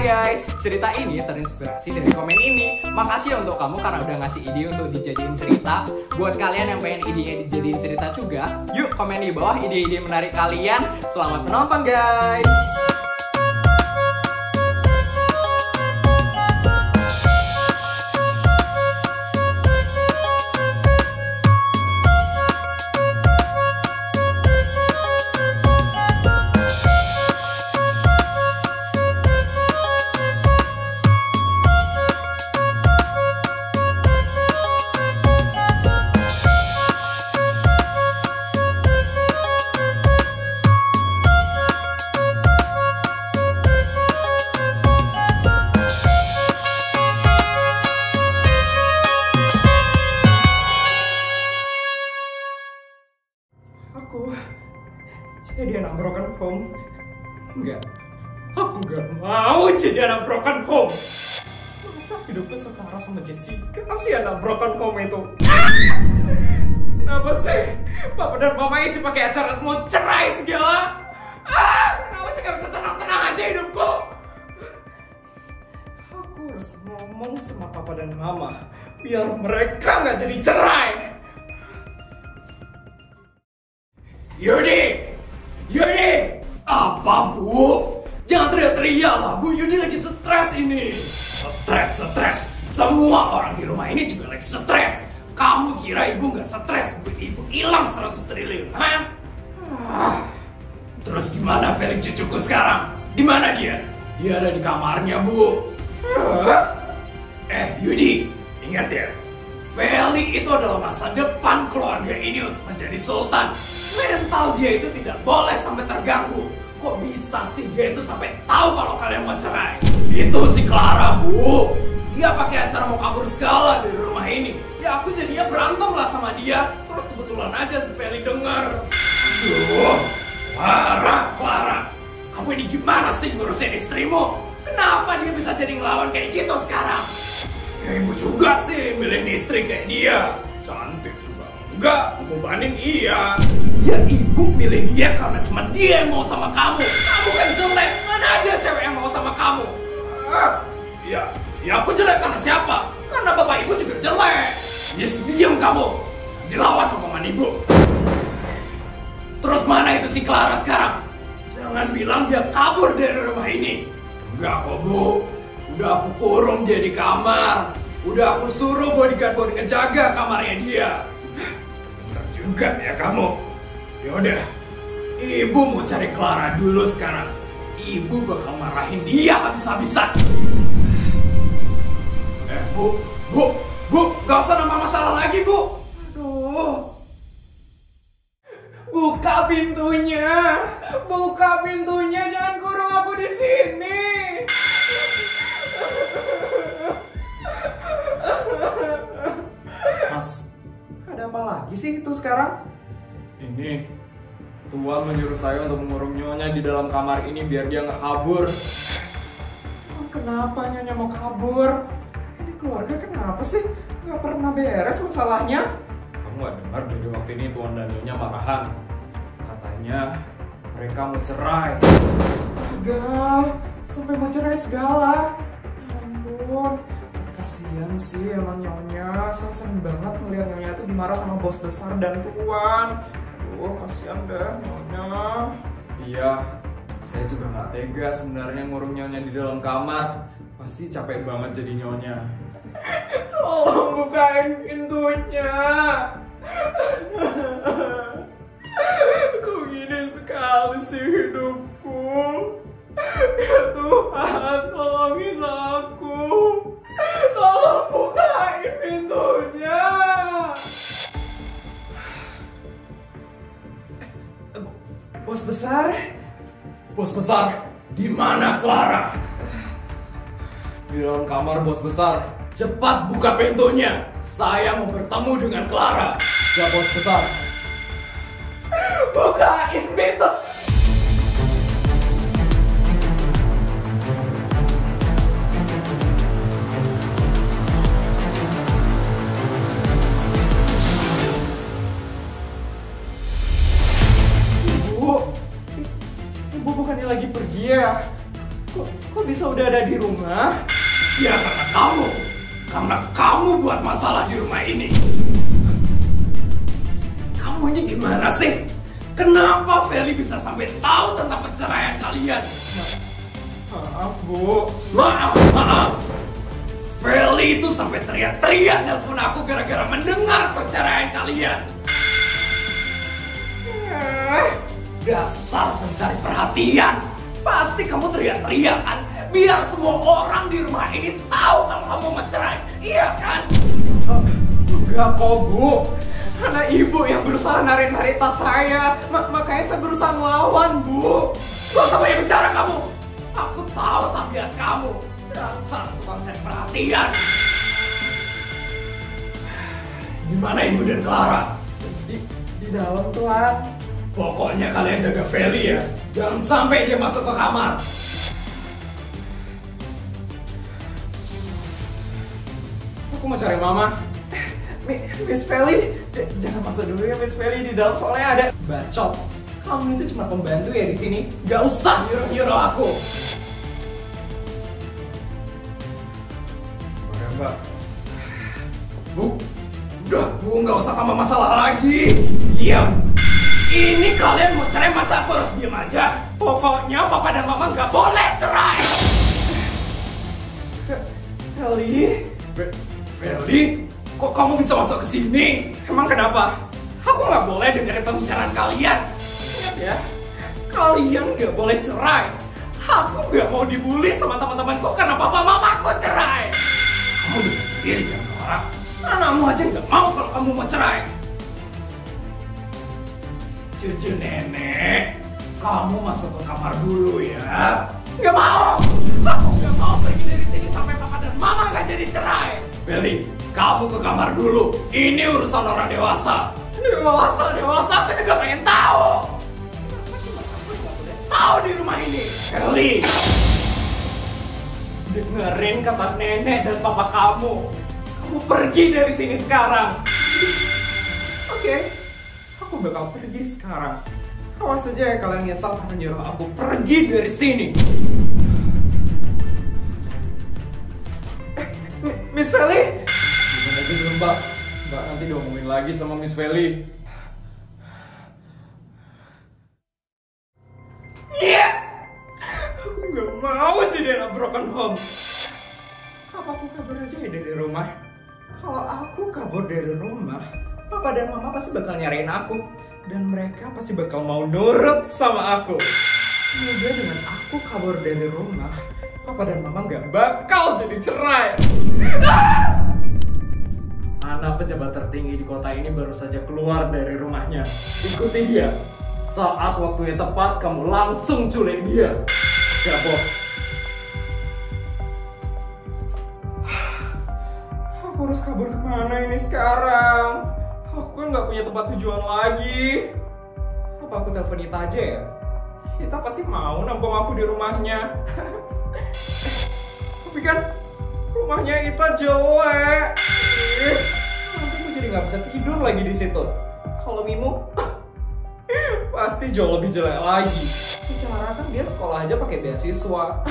guys, cerita ini terinspirasi dari komen ini. Makasih ya untuk kamu karena udah ngasih ide untuk dijadiin cerita. Buat kalian yang pengen idenya dijadiin cerita juga, yuk komen di bawah ide-ide menarik kalian. Selamat menonton guys. Aku jadi anak broken home. Enggak, aku nggak mau jadi anak broken home. Masa hidupku setara sama Jessica si anak broken home itu? Kenapa sih papa dan mama isi pakai acara mau cerai segala? Kenapa sih gak bisa tenang-tenang aja hidupku? Aku harus ngomong sama papa dan mama biar mereka nggak jadi cerai. Yudi! Apa bu? Jangan teriak-teriak lah bu, Yudi lagi stres ini. Stres. Semua orang di rumah ini juga lagi stres. Kamu kira ibu nggak stres? Ibu hilang 100 triliun, hah? Terus gimana Felix cucuku sekarang? Di mana dia? Dia ada di kamarnya bu. Yudi, ingat ya. Feli itu adalah masa depan keluarga ini untuk menjadi sultan. Mental dia itu tidak boleh sampai terganggu. Kok bisa sih dia itu sampai tahu kalau kalian mau cerai? Itu si Clara bu. Dia pakai acara mau kabur segala dari rumah ini. Ya aku jadinya berantem lah sama dia. Terus kebetulan aja si Feli dengar. Aduh, Clara, kamu ini gimana sih ngurusin istrimu? Kenapa dia bisa jadi ngelawan kayak gitu sekarang? Ya ibu juga sih milih istri kayak dia. Cantik juga enggak, ngebebanin iya. Ya ibu milih dia karena cuma dia yang mau sama kamu. Kamu kan jelek, mana ada cewek yang mau sama kamu? Ya aku jelek karena siapa? Karena bapak ibu juga jelek. Yes, diam kamu. Dilawan omongan ibu. Terus mana itu si Clara sekarang? Jangan bilang dia kabur dari rumah ini. Enggak kok bu. Udah aku kurung dia di kamar. Udah aku suruh bodyguard buat ngejaga kamarnya dia. Bener juga ya kamu. Yaudah, ibu mau cari Clara dulu sekarang. Ibu bakal marahin dia habis-habisan. Bu, gak usah nambah masalah lagi bu. Aduh. Buka pintunya, jangan kurung aku di sini. Mas, ada apa lagi sih itu sekarang? Ini Tuan menyuruh saya untuk mengurung Nyonya di dalam kamar ini biar dia nggak kabur. Kenapa Nyonya mau kabur? Ini keluarga kenapa sih? Nggak pernah beres masalahnya. Kamu nggak dengar dari waktu ini Tuan dan Nyonya marahan? Katanya mereka mau cerai. Astaga, sampai mau cerai segala. Ya ampun. Kasian sih emang Nyonya, saya sering banget ngeliat Nyonya itu dimarah sama bos besar dan Tuan. Aduh, kasian deh Nyonya. Iya, saya juga gak tega sebenarnya ngurung Nyonya di dalam kamar. Pasti capek banget jadi Nyonya. Tolong bukain pintunya. Kok gini sekali sih hidupku. Ya Tuhan, tolongin aku. Tolong bukain pintunya. Bos besar, di mana Clara? Di dalam kamar bos besar. Cepat buka pintunya. Saya mau bertemu dengan Clara. Siap bos besar. Bukain pintu. Ibu bukannya lagi pergi ya? Kok bisa udah ada di rumah? Ya karena kamu buat masalah di rumah ini. Kamu ini gimana sih? Kenapa Feli bisa sampai tahu tentang perceraian kalian? Maaf, Bu. Maaf. Feli itu sampai teriak-teriak nelfon aku gara-gara mendengar perceraian kalian. Dasar pencari perhatian. Pasti kamu teriak-teriak kan? Biar semua orang di rumah ini tahu kalau kamu mencerai. Iya kan? Enggak kok, Bu. Karena ibu yang berusaha narik-narik tas saya. Makanya saya berusaha melawan, Bu. Gak usah banyak bicara kamu. Aku tahu tabiat kamu. Dasar tukang cari perhatian. Gimana Ibu dan Clara? Di dalam, Tuan. Pokoknya kalian jaga Feli ya. Jangan sampai dia masuk ke kamar. Aku mau cari Mama. Miss Feli, jangan masuk dulu ya Miss Feli, di dalam soalnya ada bacot. Kamu itu cuma pembantu ya di sini. Gak usah nyuruh-nyuruh aku. Oke, Mbak. Bu, gak usah tambah masalah lagi. Diam. Ini kalian mau cerai, masa aku harus diam aja? Pokoknya papa dan mama gak boleh cerai. Feli, kok kamu bisa masuk ke sini? Emang kenapa? Aku nggak boleh dengerin pembicaraan kalian. Ingat ya, kalian nggak boleh cerai. Aku nggak mau dibully sama teman-temanku karena papa mamaku cerai. Kamu dengar sendiri kan, Clara? Anakmu aja nggak mau kalau kamu mau cerai. Cucu nenek, kamu masuk ke kamar dulu ya. Nggak mau. Aku nggak mau pergi dari sini sampai papa dan mama nggak jadi cerai. Feli, kamu ke kamar dulu. Ini urusan orang dewasa. Dewasa, aku juga pengen tahu. Kenapa cuma aku yang nggak boleh tahu di rumah ini? Feli, dengerin kata nenek dan papa kamu. Kamu pergi dari sini sekarang. Oke, aku bakal pergi sekarang. Awas saja ya kalian nyesal karena nyuruh aku pergi dari sini. Miss Feli? Gimana aja dulu, Mbak. Mbak nanti diomongin lagi sama Miss Feli. Yes! Aku nggak mau jadi anak broken home. Apa aku kabur aja ya dari rumah? Kalau aku kabur dari rumah, papa dan mama pasti bakal nyariin aku. Dan mereka pasti bakal mau nurut sama aku. Semoga dengan aku kabur dari rumah, papa dan mama nggak bakal jadi cerai. Anak pejabat tertinggi di kota ini baru saja keluar dari rumahnya. Ikuti dia. Saat waktunya tepat, kamu langsung culik dia. Siap, bos. Aku harus kabur kemana ini sekarang? Aku kan nggak punya tempat tujuan lagi. Apa aku telepon Ita aja ya? Ita pasti mau nampung aku di rumahnya. Tapi kan rumahnya Ita jelek. Nanti aku jadi nggak bisa tidur lagi di situ. Kalau Mimu, pasti jauh lebih jelek lagi. Secara kan dia sekolah aja pakai beasiswa.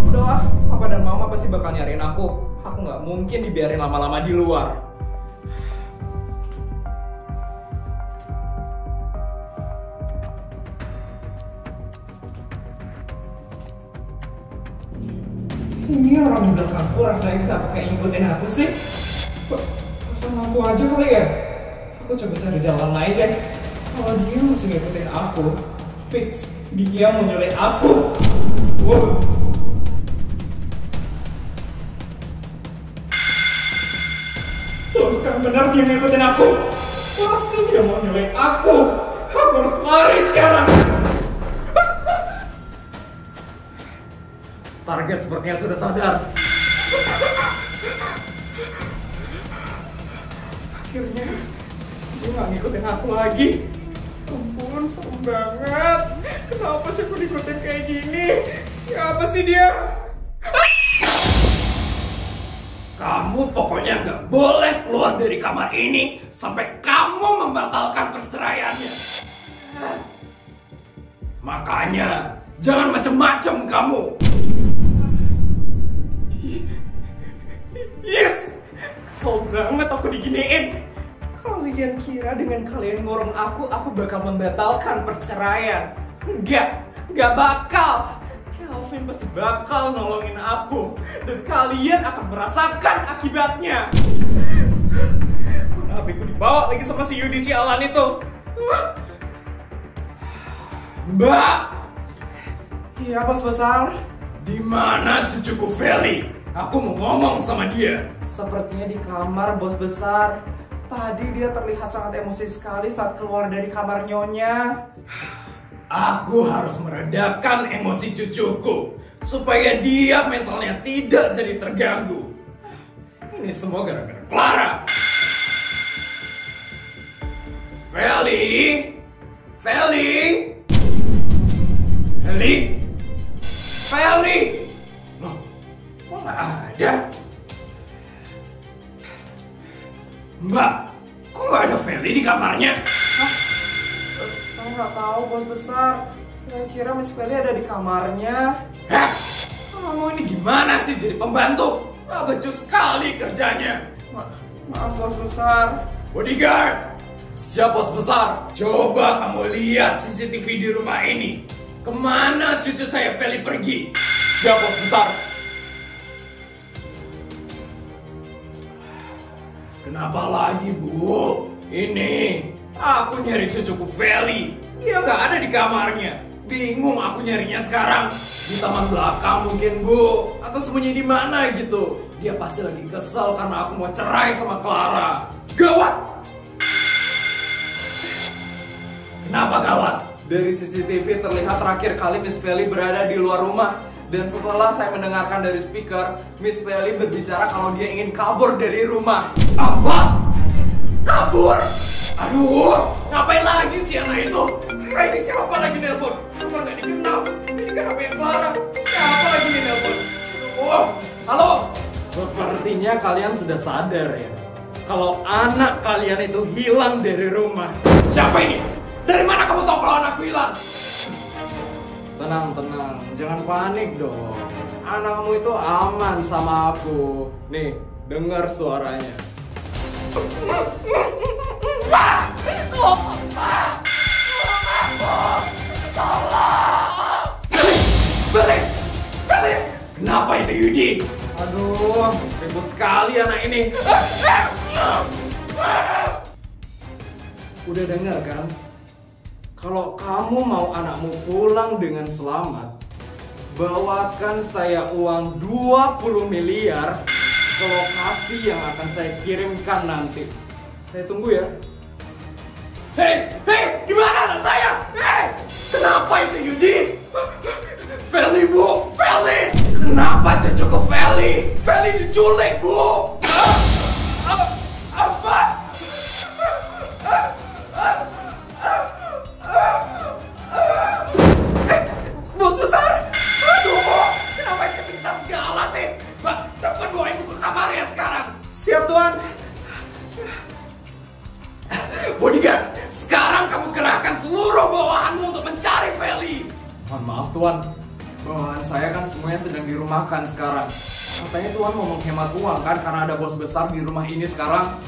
Udahlah, papa dan mama pasti bakal nyariin aku. Aku nggak mungkin dibiarin lama-lama di luar. Ini orang di belakangku rasanya nggak pakai ngikutin aku sih. Pasang lampu aja kali ya. Aku coba cari jalan lain deh. Kalau dia masih ngikutin aku, fix dia mau nyulik aku. Wow. Tuh kan benar dia ngikutin aku. Pasti dia mau nyulik aku. Aku harus lari sekarang. Target sepertinya sudah sadar. Akhirnya dia nggak ngikutin aku lagi. Ampun, serem banget. Kenapa sih aku diikutin kayak gini? Siapa sih dia? Kamu pokoknya nggak boleh keluar dari kamar ini sampai kamu membatalkan perceraiannya. Makanya jangan macem-macem kamu. ngurung aku bakal membatalkan perceraian. Enggak bakal. Kelvin pasti bakal nolongin aku. Dan kalian akan merasakan akibatnya. Kenapa aku dibawa lagi sama si Yudi sialan itu? Mbak! Iya, Bos Besar. Di mana cucuku Feli? Aku mau ngomong sama dia. Sepertinya di kamar, Bos Besar. Tadi dia terlihat sangat emosi sekali saat keluar dari kamar Nyonya. Aku harus meredakan emosi cucuku supaya dia mentalnya tidak jadi terganggu. Ini semua gara-gara Clara. Feli? Feli? Feli? Feli? Loh, kok nggak ada? Mbak, kok nggak ada Feli di kamarnya? Hah? Saya nggak tahu, Bos Besar. Saya kira Miss Feli ada di kamarnya. Hah? Kamu ini gimana sih jadi pembantu? Wah, becus sekali kerjanya. Maaf, Bos Besar. Bodyguard, siap Bos Besar. Coba kamu lihat CCTV di rumah ini. Kemana cucu saya Feli pergi? Siap Bos Besar. Kenapa lagi, Bu? Ini, aku nyari cucuku Feli. Dia nggak ada di kamarnya. Bingung aku nyarinya sekarang. Di taman belakang mungkin, Bu. Atau sembunyi di mana gitu. Dia pasti lagi kesel karena aku mau cerai sama Clara. Gawat! Kenapa gawat? Dari CCTV terlihat terakhir kali Miss Feli berada di luar rumah. Dan setelah saya mendengarkan dari speaker, Miss Feli berbicara kalau dia ingin kabur dari rumah. Apa? Kabur? Aduh, ngapain lagi sih anak itu? Ini siapa lagi nelpon? Nomor gak dikenal. Ini kan HP yang Clara. Siapa lagi nih nelpon? Aduh, halo? Sepertinya kalian sudah sadar ya, kalau anak kalian itu hilang dari rumah. Siapa ini? Dari mana kamu tahu kalau anakku hilang? Tenang, jangan panik dong. Anakmu itu aman sama aku. Nih, dengar suaranya. Balik! Kenapa itu Yudi? Aduh, ribut sekali anak ini. Udah dengar kan? Kalau kamu mau anakmu pulang dengan selamat, bawakan saya uang 20 miliar ke lokasi yang akan saya kirimkan nanti. Saya tunggu ya. Hei, di mana anak saya? Hei, kenapa itu Yudi? Feli, Bu, Feli. Kenapa cucuku Feli? Feli diculik, Bu. Apa? Bos Besar. Aduh, kenapa saya pingsan segala sih? Mbak, cepat bawa ibu ke kamarnya sekarang. Siap, Tuan. Bodyguard, sekarang kamu kerahkan seluruh bawahanmu untuk mencari Feli. Mohon maaf, Tuan. Bawahan saya kan semuanya sedang dirumahkan sekarang. Katanya Tuan mau menghemat uang kan karena ada bos besar di rumah ini sekarang.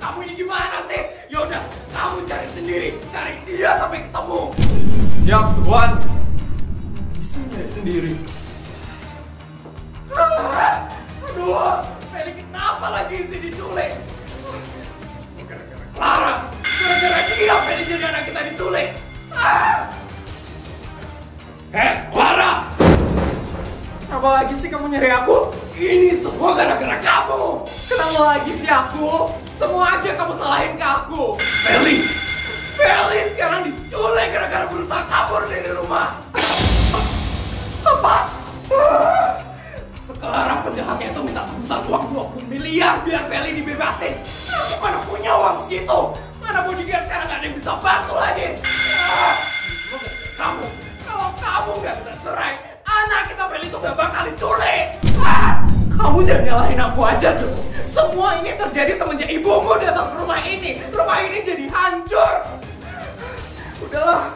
Kamu ini gimana sih? Yaudah, kamu cari sendiri. Cari dia sampai ketemu. Siap, Tuan. Bisa nyari sendiri. Aduh, Feli kenapa lagi sih diculik? Gara-gara Clara. Gara-gara dia Feli jadi anak kita diculik. Clara! Apa lagi sih kamu nyari aku? Ini semua gara-gara kamu. Kenapa lagi sih aku? Semua aja kamu salahin ke aku. Feli sekarang diculik gara-gara berusaha kabur dari rumah. Apa? Sekarang penjahatnya itu minta tebusan uang 20 miliar biar Feli dibebasin. Aku mana punya uang segitu? Mana bodyguard sekarang gak ada yang bisa bantu lagi. Ini semua gara-gara kamu. Kalau kamu gak bisa cerai, anak kita Feli itu gak bakal diculik. Kamu jangan nyalahin aku aja tuh. Semua ini terjadi semenjak ibumu datang ke rumah ini. Rumah ini jadi hancur. Udahlah,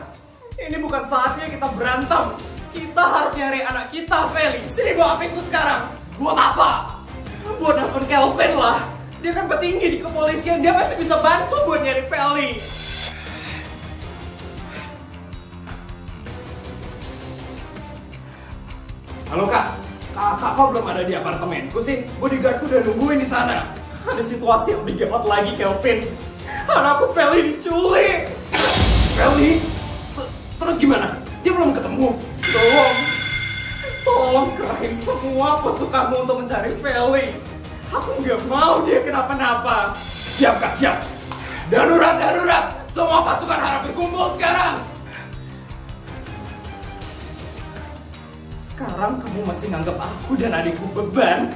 ini bukan saatnya kita berantem. Kita harus nyari anak kita, Feli. Sini bawa apiku sekarang. Buat apa? Buat nelfon Kelvin lah. Dia kan petinggi di kepolisian, dia pasti bisa bantu buat nyari Feli. Halo kak, kakak kok belum ada di apartemenku sih? Bodyguardku udah nungguin di sana. Ada situasi yang lebih gawat lagi, Kelvin. Anakku Feli diculik. Feli? Terus gimana? Dia belum ketemu? Tolong kerahin semua pasukanmu untuk mencari Feli. Aku nggak mau dia kenapa-napa. Siap kak, siap. Darurat, darurat. Semua pasukan harap berkumpul sekarang. Sekarang kamu masih nganggap aku dan adikku beban?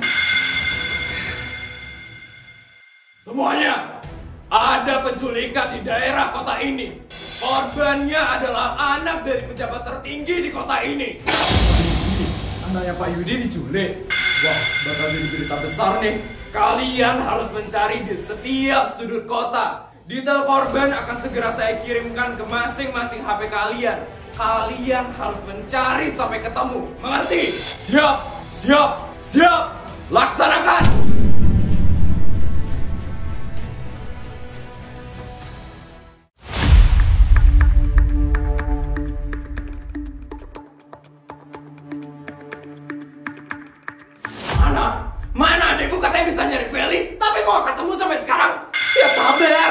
Semuanya, ada penculikan di daerah kota ini. Korbannya adalah anak dari pejabat tertinggi di kota ini. Anaknya Pak Yudi diculik. Wah, bakal jadi berita besar nih. Kalian harus mencari di setiap sudut kota. Detail korban akan segera saya kirimkan ke masing-masing HP kalian. Kalian harus mencari sampai ketemu. Mengerti? Siap, siap, siap. Laksanakan. Mana adikku katanya bisa nyari Feli, tapi kok gak ketemu sampai sekarang? Ya sabar.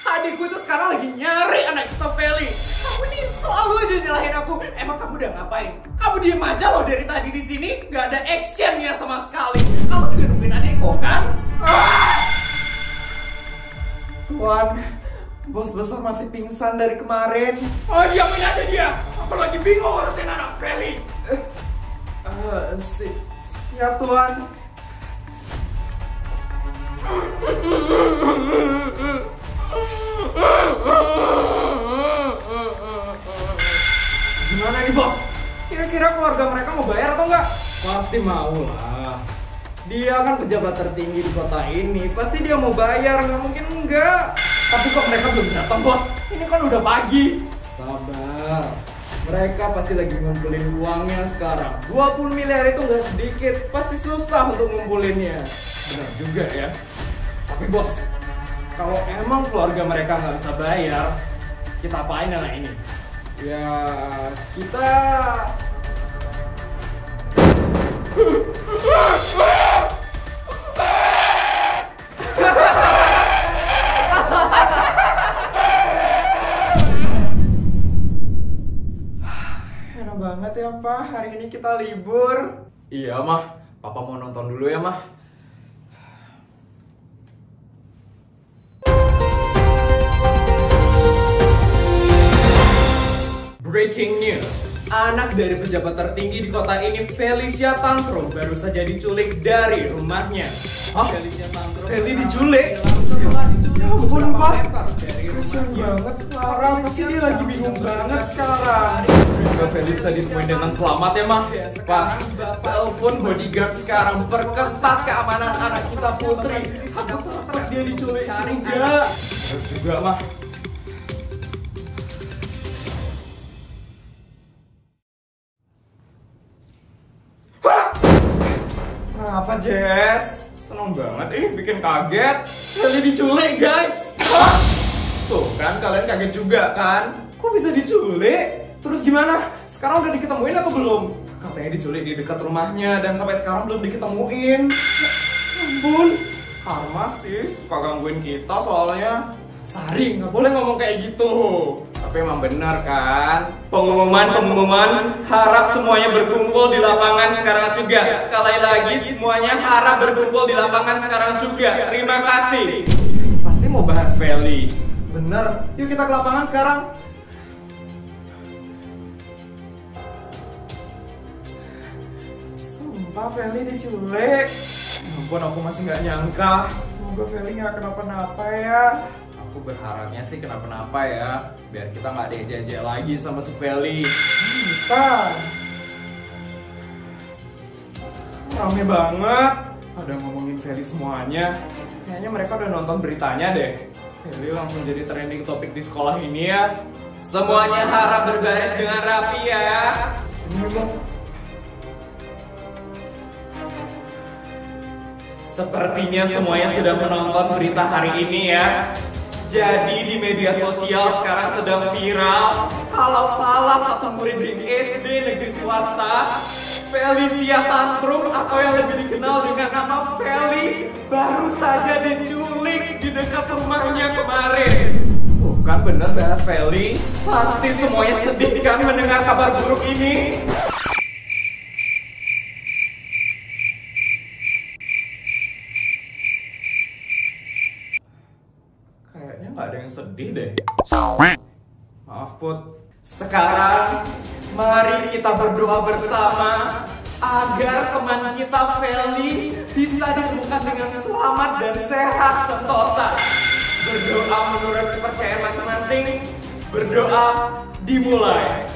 Adikku itu sekarang lagi nyari anak kita Feli. Kamu ini selalu aja nyalahin aku. Emang kamu udah ngapain? Kamu diem aja loh dari tadi di sini, nggak ada actionnya sama sekali. Kamu juga nungguin adikku kan? Tuan, bos besar masih pingsan dari kemarin. Oh, diamin aja dia. Aku lagi bingung ngurusin anak Feli. Siap Tuan. Gimana nih bos? Kira-kira keluarga mereka mau bayar atau enggak? Pasti mau lah. Dia kan pejabat tertinggi di kota ini. Pasti dia mau bayar, nggak mungkin enggak. Tapi kok mereka belum datang bos? Ini kan udah pagi. Sabar. Mereka pasti lagi ngumpulin uangnya sekarang. 20 miliar itu nggak sedikit. Pasti susah untuk ngumpulinnya. Benar juga ya. Tapi bos, kalau emang keluarga mereka nggak bisa bayar, kita apain anak ini? Ya, kita... Enak banget ya, Pak. Hari ini kita libur. Iya, Mah. Papa mau nonton dulu ya, Mah. Breaking news. Anak dari pejabat tertinggi di kota ini, Felicia Tantrum, baru saja diculik dari rumahnya. Feli diculik? Ya ampun, Pak. Kasian banget Clara, pasti dia lagi bingung banget sekarang. Semoga Feli bisa ditemuin dengan selamat ya, Mah. Pak, telepon bodyguard sekarang, perketat keamanan anak kita Putri. Aku takut dia diculik juga. Terus juga, Mah. Kenapa, Jess? Seneng banget, bikin kaget. Feli diculik, guys. Hah? Tuh kan, kalian kaget juga kan? Kok bisa diculik? Terus gimana? Sekarang udah diketemuin atau belum? Katanya diculik di dekat rumahnya dan sampai sekarang belum diketemuin. Ya ampun, karma sih suka gangguin kita soalnya. Sari, nggak boleh ngomong kayak gitu. Tapi emang benar kan? Pengumuman harap semuanya berkumpul di lapangan sekarang juga. Sekali lagi semuanya harap berkumpul di lapangan sekarang juga. Terima kasih. Pasti mau bahas Feli. Bener, yuk kita ke lapangan sekarang. Sumpah Feli diculik. Ya ampun, aku masih nggak nyangka. Semoga Feli nggak kenapa-napa ya. Aku berharapnya sih kenapa-napa ya, biar kita nggak diejek-ejek lagi sama si Feli. Kita rame banget, ada ngomongin Feli semuanya. Kayaknya mereka udah nonton beritanya deh. Feli langsung jadi trending topik di sekolah ini ya. Semuanya harap berbaris dengan rapi ya. Sini bang. Sepertinya semuanya sudah menonton berita hari ini ya. Jadi di media sosial sekarang sedang viral kalau salah satu murid di SD negeri swasta, Felicia Tantrum atau yang lebih dikenal dengan nama Feli, baru saja diculik di dekat rumahnya kemarin. Tuh kan bener bahas Feli. Pasti semuanya sedih kan mendengar kabar buruk ini. Kayaknya nggak ada yang sedih deh. Maaf Put. Sekarang mari kita berdoa bersama agar teman kita Feli bisa ditemukan dengan selamat dan sehat sentosa. Berdoa menurut kepercayaan masing-masing. Berdoa dimulai.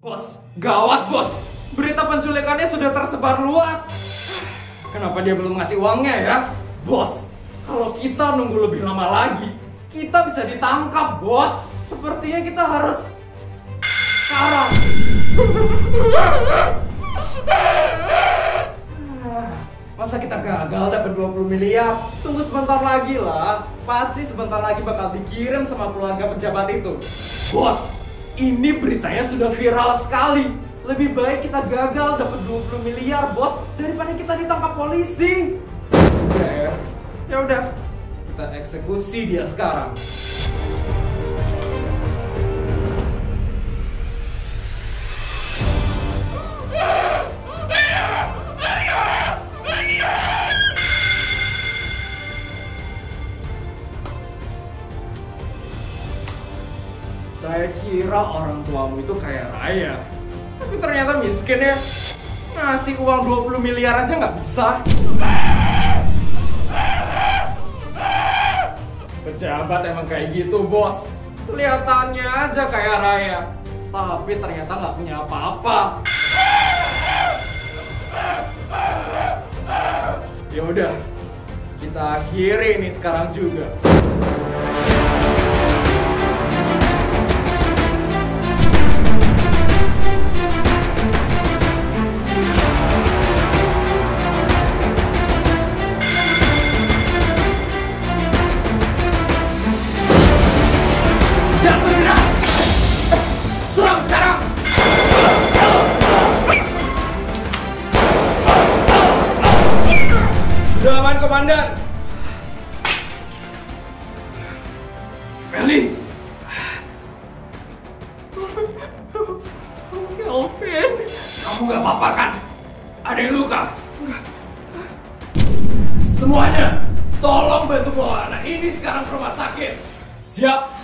Bos, gawat bos. Berita penculikannya sudah tersebar luas. Kenapa dia belum ngasih uangnya ya? Bos, kalau kita nunggu lebih lama lagi, kita bisa ditangkap bos. Sepertinya kita harus sekarang. Masa kita gagal dapat 20 miliar? Tunggu sebentar lagi lah. Pasti sebentar lagi bakal dikirim sama keluarga pejabat itu. Bos, ini beritanya sudah viral sekali. Lebih baik kita gagal dapat 20 miliar, bos, daripada kita ditangkap polisi. Ya udah, kita eksekusi dia sekarang. Saya kira orang tuamu itu kaya raya, tapi ternyata miskin ya. Ngasih uang 20 miliar aja nggak bisa. Pejabat emang kayak gitu bos. Kelihatannya aja kaya raya, tapi ternyata nggak punya apa-apa. Ya udah, kita akhiri ini sekarang juga. Sudah aman, Komandan. Feli. Kelvin. Kamu gak apa-apa kan? Ada yang luka? Enggak. Semuanya, tolong bantu bawa anak ini sekarang ke rumah sakit. Siap.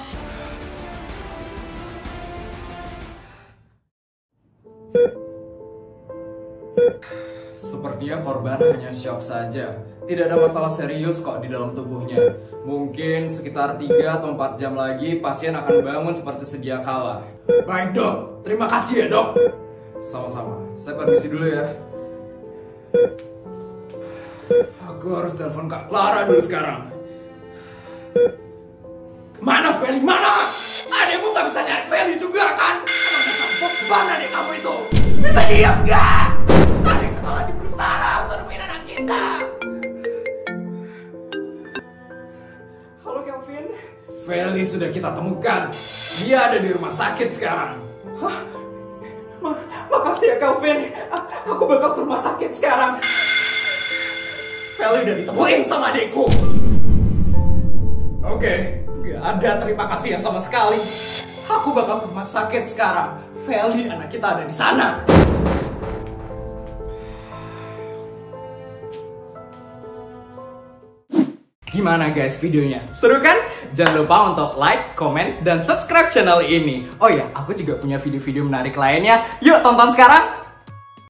Sepertinya korban hanya shock saja. Tidak ada masalah serius kok di dalam tubuhnya. Mungkin sekitar 3 atau 4 jam lagi pasien akan bangun seperti sedia kala. Baik dok, terima kasih ya dok. Sama-sama, saya permisi dulu ya. Aku harus telepon Kak Clara dulu sekarang. Mana Feli, mana? Adekmu gak bisa nyari Feli juga kan? Emang dasar beban adek kamu itu. Bisa diam gak? Adek kita lagi berusaha untuk nemuin anak kita. Halo Kelvin. Feli sudah kita temukan. Dia ada di rumah sakit sekarang. Hah? Makasih ya Kelvin. Aku bakal ke rumah sakit sekarang. Feli udah ditemuin sama adekku. Oke, gak ada terima kasih ya sama sekali. Aku bakal ke rumah sakit sekarang. Feli anak kita ada di sana. Gimana guys videonya? Seru kan? Jangan lupa untuk like, comment, dan subscribe channel ini. Oh ya, aku juga punya video-video menarik lainnya. Yuk tonton sekarang!